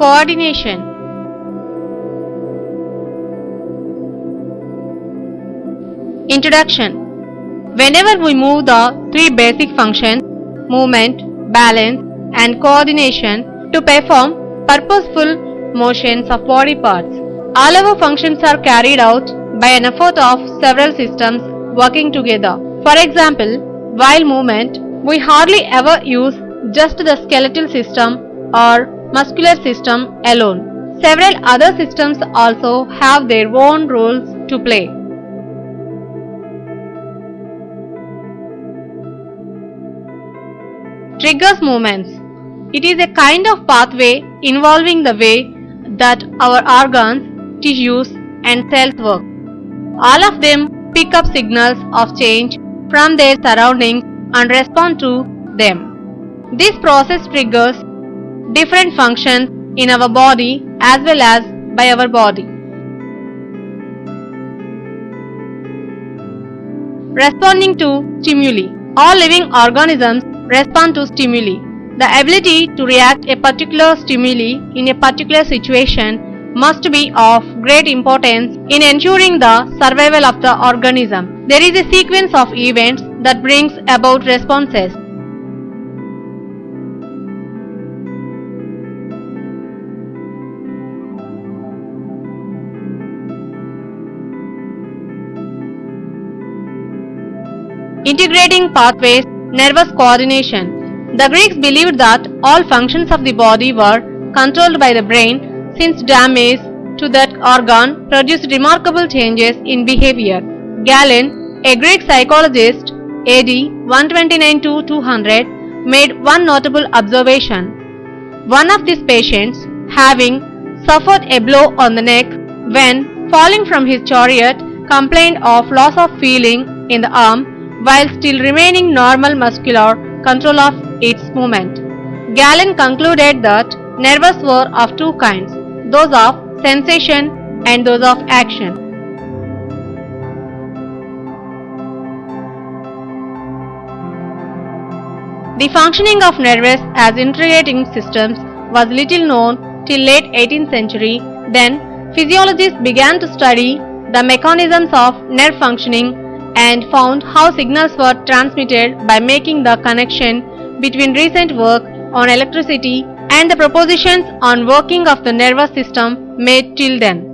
Coordination. Introduction. Whenever we move the three basic functions, movement, balance and coordination, to perform purposeful motions of body parts, all our functions are carried out by an effort of several systems working together. For example, while movement, we hardly ever use just the skeletal system or muscular system alone. Several other systems also have their own roles to play. Triggers movements. It is a kind of pathway involving the way that our organs, tissues and cells work. All of them pick up signals of change from their surroundings and respond to them. This process triggers different functions in our body as well as by our body. Responding to stimuli. All living organisms respond to stimuli. The ability to react a particular stimuli in a particular situation must be of great importance in ensuring the survival of the organism. There is a sequence of events that brings about responses. Integrating pathways, nervous coordination. The Greeks believed that all functions of the body were controlled by the brain, since damage to that organ produced remarkable changes in behavior. Galen, a Greek psychologist, AD 129 to 200, made one notable observation. One of these patients, having suffered a blow on the neck when falling from his chariot, complained of loss of feeling in the arm while still remaining normal muscular control of its movement. Galen concluded that nerves were of two kinds, those of sensation and those of action. The functioning of nerves as integrating systems was little known till late 18th century. Then physiologists began to study the mechanisms of nerve functioning and found how signals were transmitted by making the connection between recent work on electricity and the propositions on working of the nervous system made till then.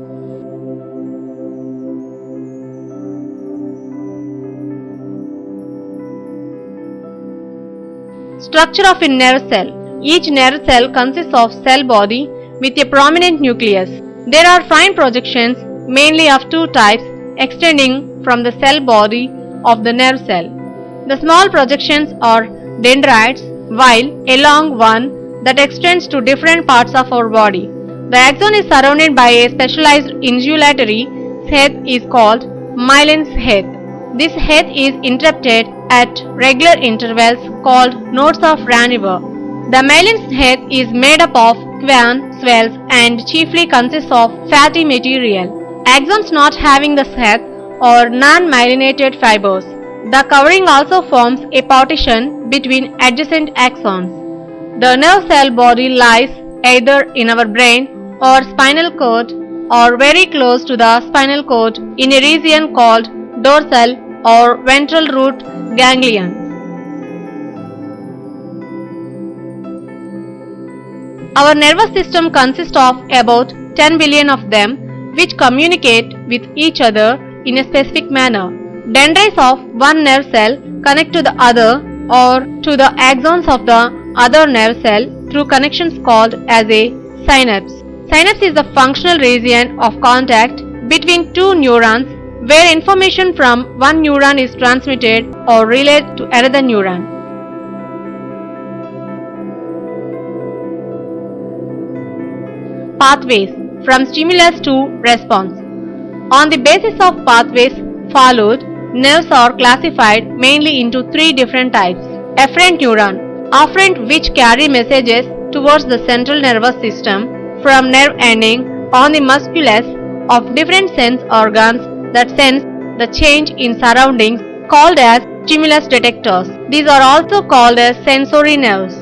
Structure of a nerve cell. Each nerve cell consists of cell body with a prominent nucleus. There are fine projections, mainly of two types, extending from the cell body of the nerve cell. The small projections are dendrites, while a long one that extends to different parts of our body. The axon is surrounded by a specialized insulatory sheath is called myelin sheath. This sheath is interrupted at regular intervals called nodes of Ranvier. The myelin sheath is made up of squamous cells and chiefly consists of fatty material. Axons not having the sheath or non-myelinated fibers. The covering also forms a partition between adjacent axons. The nerve cell body lies either in our brain or spinal cord or very close to the spinal cord in a region called dorsal or ventral root ganglion. Our nervous system consists of about 10 billion of them, which communicate with each other in a specific manner. Dendrites of one nerve cell connect to the other or to the axons of the other nerve cell through connections called as a synapse. Synapse is the functional region of contact between two neurons where information from one neuron is transmitted or relayed to another neuron. Pathways from stimulus to response. On the basis of pathways followed, nerves are classified mainly into three different types. Efferent neuron, afferent which carry messages towards the central nervous system from nerve ending on the musculus of different sense organs that sense the change in surroundings called as stimulus detectors. These are also called as sensory nerves.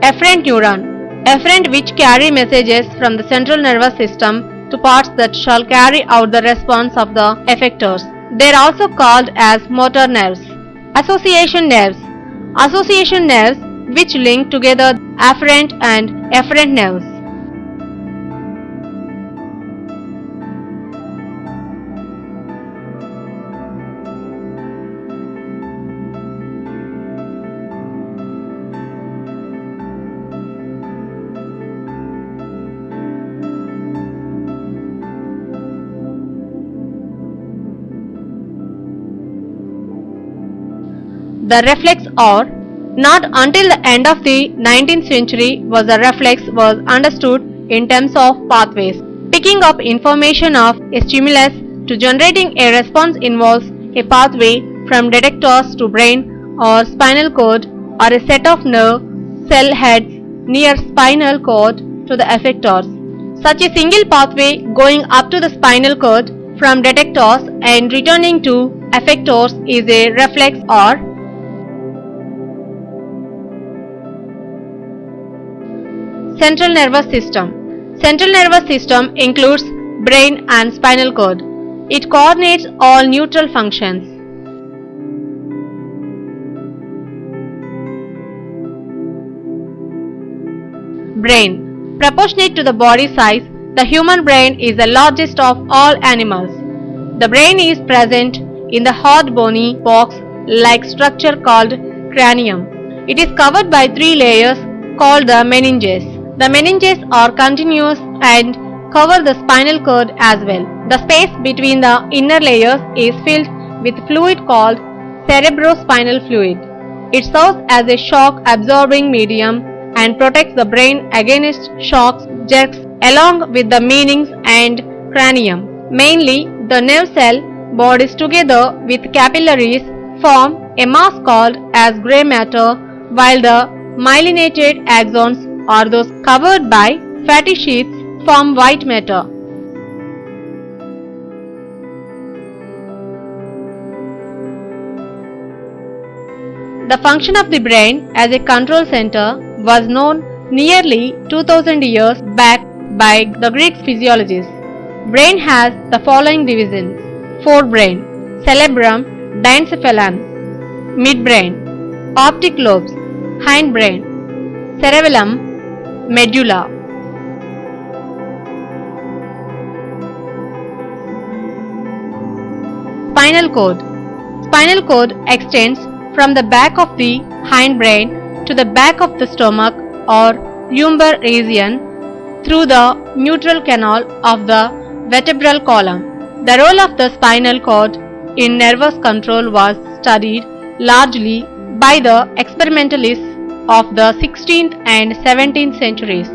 Efferent neuron, efferent which carry messages from the central nervous system to parts that shall carry out the response of the effectors. They are also called as motor nerves. Association nerves. Association nerves which link together afferent and efferent nerves. The reflex or not until the end of the 19th century was the reflex was understood in terms of pathways. Picking up information of a stimulus to generating a response involves a pathway from detectors to brain or spinal cord or a set of nerve cell heads near spinal cord to the effectors. Such a single pathway going up to the spinal cord from detectors and returning to effectors is a reflex or central nervous system. Central nervous system includes brain and spinal cord. It coordinates all neutral functions. Brain. Proportionate to the body size, the human brain is the largest of all animals. The brain is present in the hard bony box-like structure called cranium. It is covered by three layers called the meninges. The meninges are continuous and cover the spinal cord as well. The space between the inner layers is filled with fluid called cerebrospinal fluid. It serves as a shock absorbing medium and protects the brain against shocks, jerks along with the meninges and cranium. Mainly, the nerve cell bodies together with capillaries form a mass called as grey matter, while the myelinated axons or those covered by fatty sheaths form white matter. The function of the brain as a control center was known nearly 2000 years back by the Greek physiologists. Brain has the following divisions: forebrain, cerebrum, diencephalon, midbrain, optic lobes, hindbrain, cerebellum, medulla. Spinal cord. Spinal cord extends from the back of the hindbrain to the back of the stomach or lumbar region through the neutral canal of the vertebral column. The role of the spinal cord in nervous control was studied largely by the experimentalists of the 16th and 17th centuries.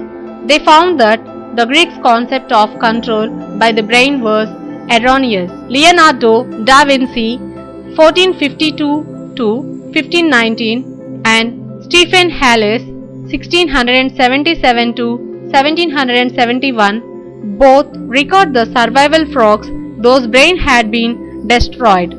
They found that the Greeks' concept of control by the brain was erroneous. Leonardo da Vinci 1452 to 1519 and Stephen Halley's 1677 to 1771 both record the survival frogs whose brain had been destroyed.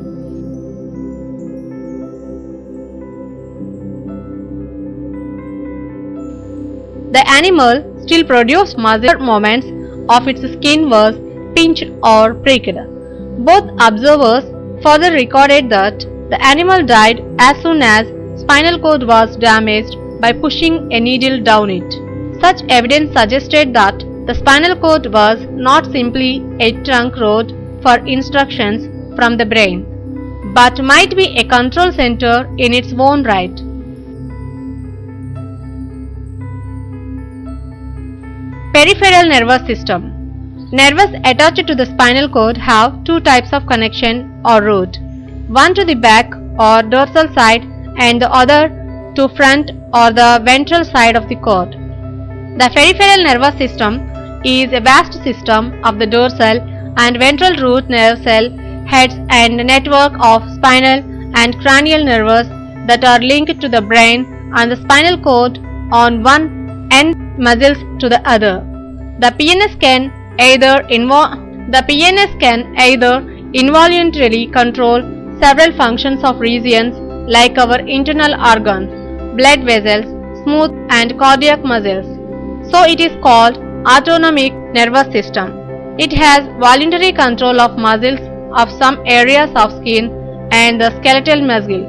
The animal still produced muscle movements of its skin was pinched or pricked. Both observers further recorded that the animal died as soon as spinal cord was damaged by pushing a needle down it. Such evidence suggested that the spinal cord was not simply a trunk road for instructions from the brain, but might be a control center in its own right. Peripheral nervous system. Nerves attached to the spinal cord have two types of connection or route, one to the back or dorsal side and the other to front or the ventral side of the cord. The peripheral nervous system is a vast system of the dorsal and ventral root nerve cell heads and network of spinal and cranial nerves that are linked to the brain and the spinal cord on one end, muscles to the other. The PNS can either involuntarily control several functions of regions like our internal organs, blood vessels, smooth and cardiac muscles. So it is called autonomic nervous system. It has voluntary control of muscles of some areas of skin and the skeletal muscle.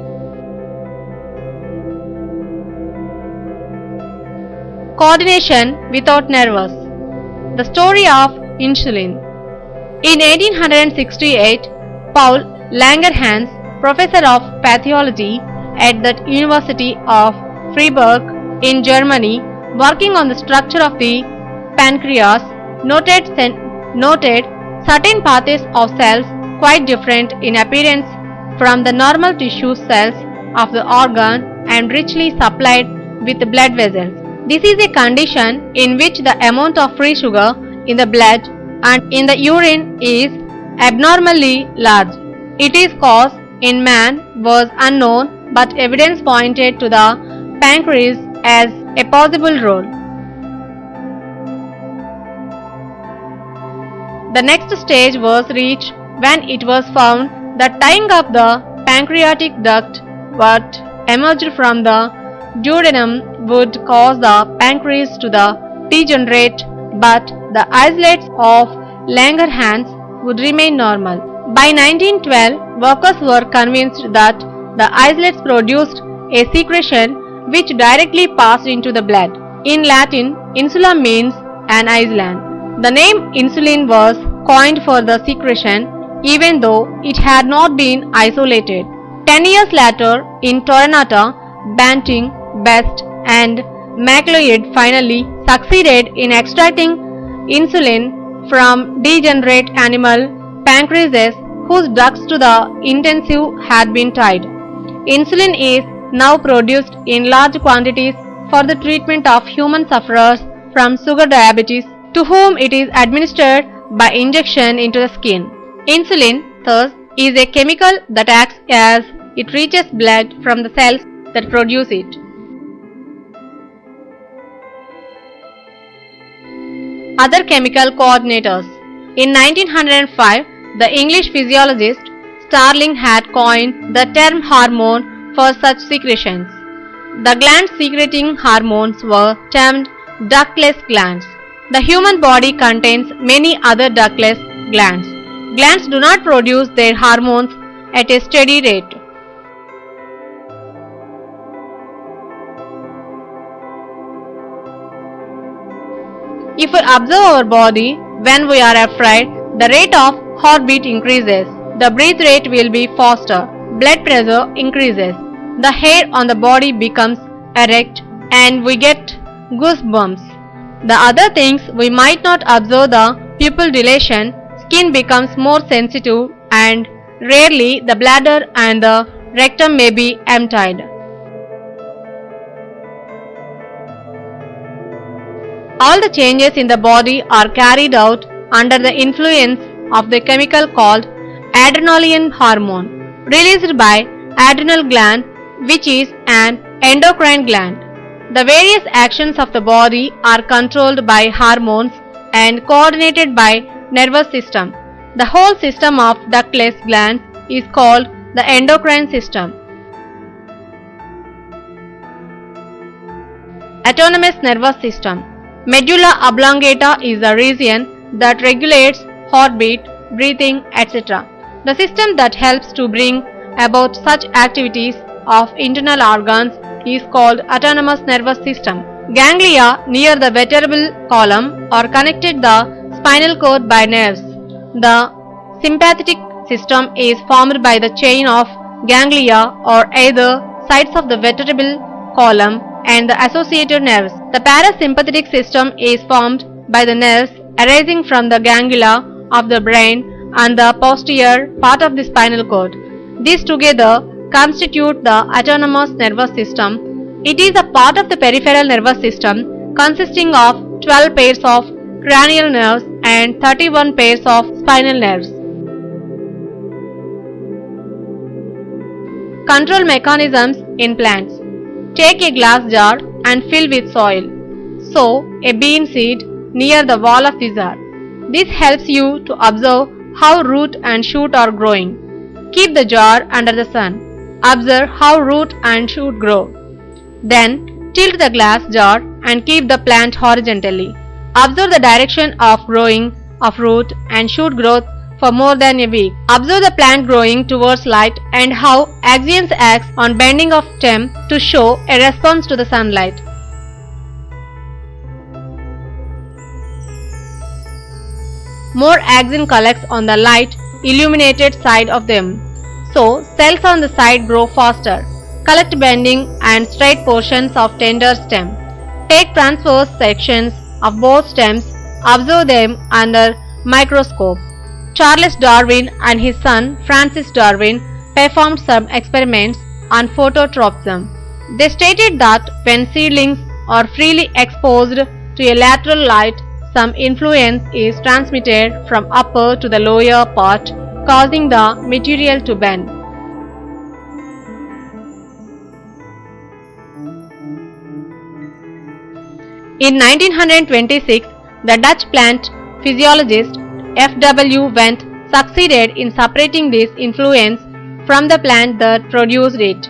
Coordination without nerves. The story of insulin. In 1868, Paul Langerhans, professor of pathology at the University of Freiburg in Germany, working on the structure of the pancreas, noted certain pathways of cells quite different in appearance from the normal tissue cells of the organ and richly supplied with blood vessels. This is a condition in which the amount of free sugar in the blood and in the urine is abnormally large. Its cause in man was unknown, but evidence pointed to the pancreas as a possible role. The next stage was reached when it was found that tying up the pancreatic duct what emerged from the duodenum would cause the pancreas to degenerate, but the islets of Langerhans would remain normal. By 1912, workers were convinced that the islets produced a secretion which directly passed into the blood. In Latin, insula means an island. The name insulin was coined for the secretion even though it had not been isolated. 10 years later, in Toronto, Banting, Best and MacLeod finally succeeded in extracting insulin from degenerate animal pancreases whose ducts to the intensive had been tied. Insulin is now produced in large quantities for the treatment of human sufferers from sugar diabetes to whom it is administered by injection into the skin. Insulin, thus, is a chemical that acts as it reaches blood from the cells that produce it. Other chemical coordinators. In 1905, the English physiologist Starling had coined the term hormone for such secretions. The glands secreting hormones were termed ductless glands. The human body contains many other ductless glands. Glands do not produce their hormones at a steady rate. If we observe our body when we are afraid, the rate of heartbeat increases, the breath rate will be faster, blood pressure increases, the hair on the body becomes erect and we get goosebumps. The other things we might not observe the pupil dilation, skin becomes more sensitive and rarely the bladder and the rectum may be emptied. All the changes in the body are carried out under the influence of the chemical called adrenaline hormone, released by adrenal gland, which is an endocrine gland. The various actions of the body are controlled by hormones and coordinated by nervous system. The whole system of ductless glands is called the endocrine system. Autonomous nervous system. Medulla oblongata is the region that regulates heartbeat, breathing, etc. The system that helps to bring about such activities of internal organs is called autonomous nervous system. Ganglia near the vertebral column are connected the spinal cord by nerves. The sympathetic system is formed by the chain of ganglia or either sides of the vertebral column and the associated nerves. The parasympathetic system is formed by the nerves arising from the ganglia of the brain and the posterior part of the spinal cord. These together constitute the autonomous nervous system. It is a part of the peripheral nervous system consisting of 12 pairs of cranial nerves and 31 pairs of spinal nerves. Control mechanisms in plants. Take a glass jar and fill with soil. Sow a bean seed near the wall of the jar. This helps you to observe how root and shoot are growing. Keep the jar under the sun. Observe how root and shoot grow. Then tilt the glass jar and keep the plant horizontally. Observe the direction of growing of root and shoot growth for more than a week. Observe the plant growing towards light and how axions acts on bending of stem to show a response to the sunlight. More axion collects on the light illuminated side of them, so cells on the side grow faster. Collect bending and straight portions of tender stem. Take transverse sections of both stems. Observe them under microscope. Charles Darwin and his son Francis Darwin performed some experiments on phototropism. They stated that when seedlings are freely exposed to a lateral light, some influence is transmitted from upper to the lower part, causing the material to bend. In 1926, the Dutch plant physiologist F.W. Wendt succeeded in separating this influence from the plant that produced it.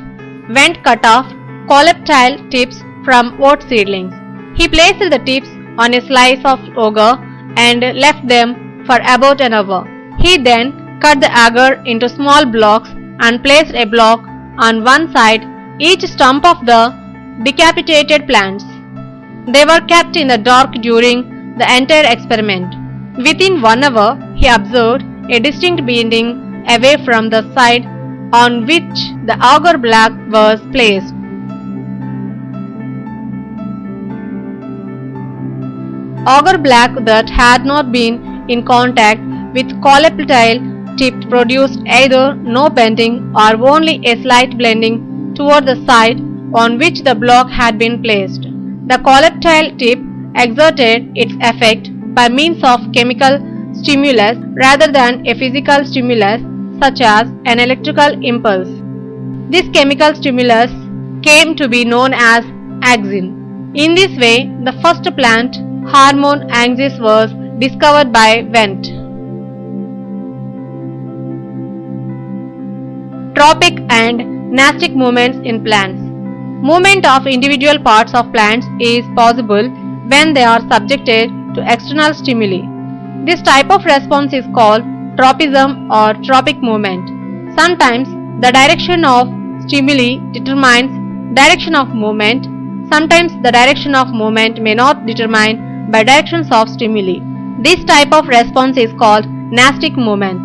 Wendt cut off coleoptile tips from oat seedlings. He placed the tips on a slice of agar and left them for about an hour. He then cut the agar into small blocks and placed a block on one side each stump of the decapitated plants. They were kept in the dark during the entire experiment. Within 1 hour, he observed a distinct bending away from the side on which the agar block was placed. Agar block that had not been in contact with coleoptile tip produced either no bending or only a slight bending toward the side on which the block had been placed. The coleoptile tip exerted its effect by means of chemical stimulus rather than a physical stimulus such as an electrical impulse. This chemical stimulus came to be known as axin. In this way, the first plant hormone axis was discovered by Wendt. Tropic and nastic movements in plants. Movement of individual parts of plants is possible when they are subjected to external stimuli. This type of response is called tropism or tropic movement. Sometimes the direction of stimuli determines direction of movement. Sometimes the direction of movement may not determine by directions of stimuli. This type of response is called nastic movement.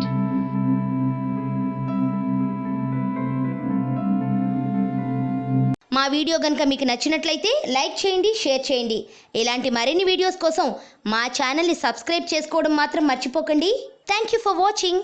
మా video గనుక మీకు నచ్చినట్లయితే like చేయండి, share చేయండి. ఇలాంటి మరిన్ని videos కోసం మా ఛానల్ని సబ్స్క్రైబ్ చేసుకోవడం మాత్రం మర్చిపోకండి. Thank you for watching.